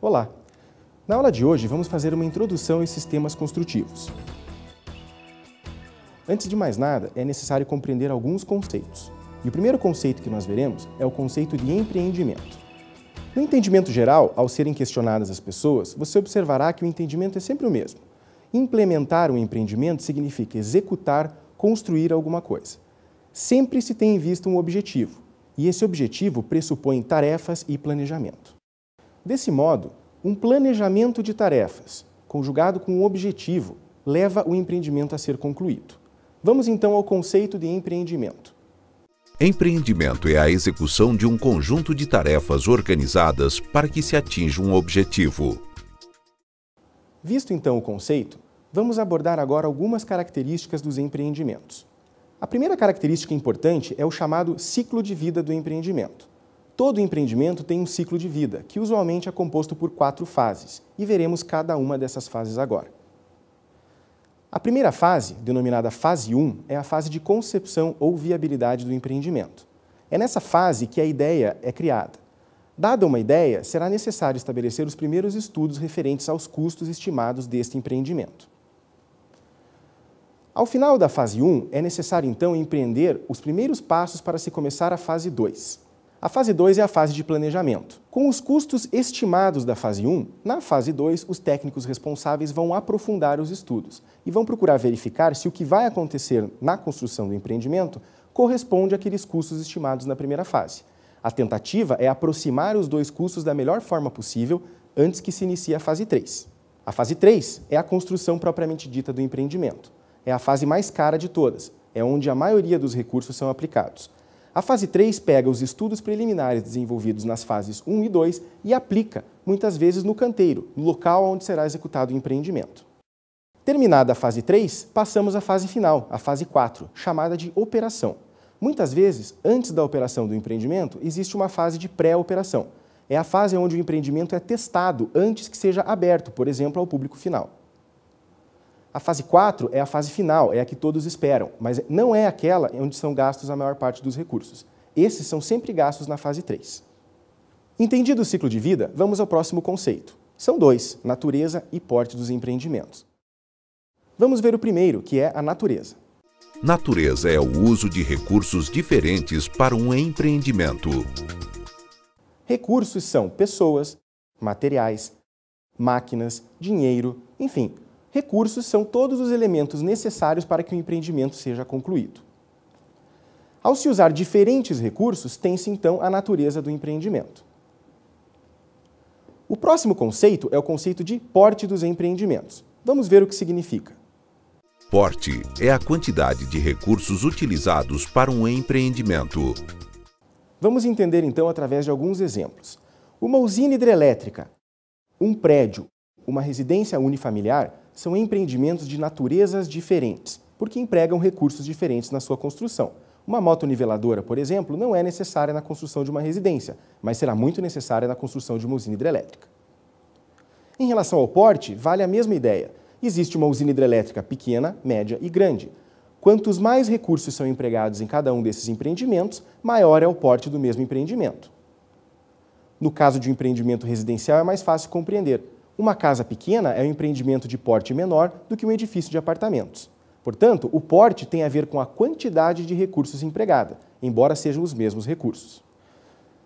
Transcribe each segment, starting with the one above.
Olá! Na aula de hoje vamos fazer uma introdução em sistemas construtivos. Antes de mais nada, é necessário compreender alguns conceitos. E o primeiro conceito que nós veremos é o conceito de empreendimento. No entendimento geral, ao serem questionadas as pessoas, você observará que o entendimento é sempre o mesmo. Implementar um empreendimento significa executar, construir alguma coisa. Sempre se tem em vista um objetivo, e esse objetivo pressupõe tarefas e planejamento. Desse modo, um planejamento de tarefas, conjugado com um objetivo, leva o empreendimento a ser concluído. Vamos então ao conceito de empreendimento. Empreendimento é a execução de um conjunto de tarefas organizadas para que se atinja um objetivo. Visto então o conceito, vamos abordar agora algumas características dos empreendimentos. A primeira característica importante é o chamado ciclo de vida do empreendimento. Todo empreendimento tem um ciclo de vida, que usualmente é composto por 4 fases, e veremos cada uma dessas fases agora. A primeira fase, denominada fase 1, é a fase de concepção ou viabilidade do empreendimento. É nessa fase que a ideia é criada. Dada uma ideia, será necessário estabelecer os primeiros estudos referentes aos custos estimados deste empreendimento. Ao final da fase 1, é necessário então empreender os primeiros passos para se começar a fase 2. A fase 2 é a fase de planejamento. Com os custos estimados da fase 1, na fase 2, os técnicos responsáveis vão aprofundar os estudos e vão procurar verificar se o que vai acontecer na construção do empreendimento corresponde àqueles custos estimados na primeira fase. A tentativa é aproximar os dois custos da melhor forma possível antes que se inicie a fase 3. A fase 3 é a construção propriamente dita do empreendimento. É a fase mais cara de todas, é onde a maioria dos recursos são aplicados. A fase 3 pega os estudos preliminares desenvolvidos nas fases 1 e 2 e aplica, muitas vezes no canteiro, no local onde será executado o empreendimento. Terminada a fase 3, passamos à fase final, a fase 4, chamada de operação. Muitas vezes, antes da operação do empreendimento, existe uma fase de pré-operação. É a fase onde o empreendimento é testado antes que seja aberto, por exemplo, ao público final. A fase 4 é a fase final, é a que todos esperam, mas não é aquela onde são gastos a maior parte dos recursos. Esses são sempre gastos na fase 3. Entendido o ciclo de vida, vamos ao próximo conceito. São 2, natureza e porte dos empreendimentos. Vamos ver o primeiro, que é a natureza. Natureza é o uso de recursos diferentes para um empreendimento. Recursos são pessoas, materiais, máquinas, dinheiro, enfim. Recursos são todos os elementos necessários para que o empreendimento seja concluído. Ao se usar diferentes recursos, tem-se então a natureza do empreendimento. O próximo conceito é o conceito de porte dos empreendimentos. Vamos ver o que significa. Porte é a quantidade de recursos utilizados para um empreendimento. Vamos entender então através de alguns exemplos. Uma usina hidrelétrica, um prédio, uma residência unifamiliar são empreendimentos de naturezas diferentes, porque empregam recursos diferentes na sua construção. Uma motoniveladora, por exemplo, não é necessária na construção de uma residência, mas será muito necessária na construção de uma usina hidrelétrica. Em relação ao porte, vale a mesma ideia. Existe uma usina hidrelétrica pequena, média e grande. Quantos mais recursos são empregados em cada um desses empreendimentos, maior é o porte do mesmo empreendimento. No caso de um empreendimento residencial, é mais fácil compreender. Uma casa pequena é um empreendimento de porte menor do que um edifício de apartamentos. Portanto, o porte tem a ver com a quantidade de recursos empregada, embora sejam os mesmos recursos.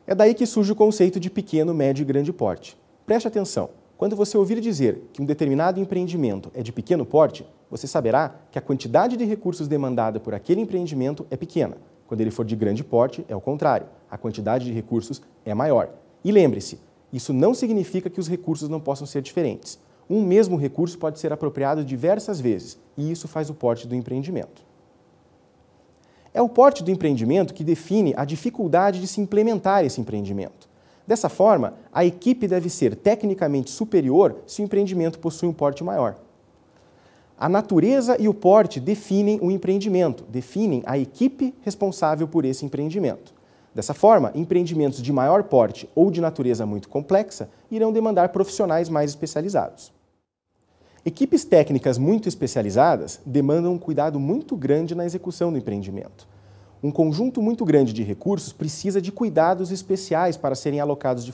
É daí que surge o conceito de pequeno, médio e grande porte. Preste atenção, quando você ouvir dizer que um determinado empreendimento é de pequeno porte, você saberá que a quantidade de recursos demandada por aquele empreendimento é pequena. Quando ele for de grande porte, é o contrário, a quantidade de recursos é maior. E lembre-se, isso não significa que os recursos não possam ser diferentes. Um mesmo recurso pode ser apropriado diversas vezes, e isso faz o porte do empreendimento. É o porte do empreendimento que define a dificuldade de se implementar esse empreendimento. Dessa forma, a equipe deve ser tecnicamente superior se o empreendimento possui um porte maior. A natureza e o porte definem o empreendimento, definem a equipe responsável por esse empreendimento. Dessa forma, empreendimentos de maior porte ou de natureza muito complexa irão demandar profissionais mais especializados. Equipes técnicas muito especializadas demandam um cuidado muito grande na execução do empreendimento. Um conjunto muito grande de recursos precisa de cuidados especiais para serem alocados de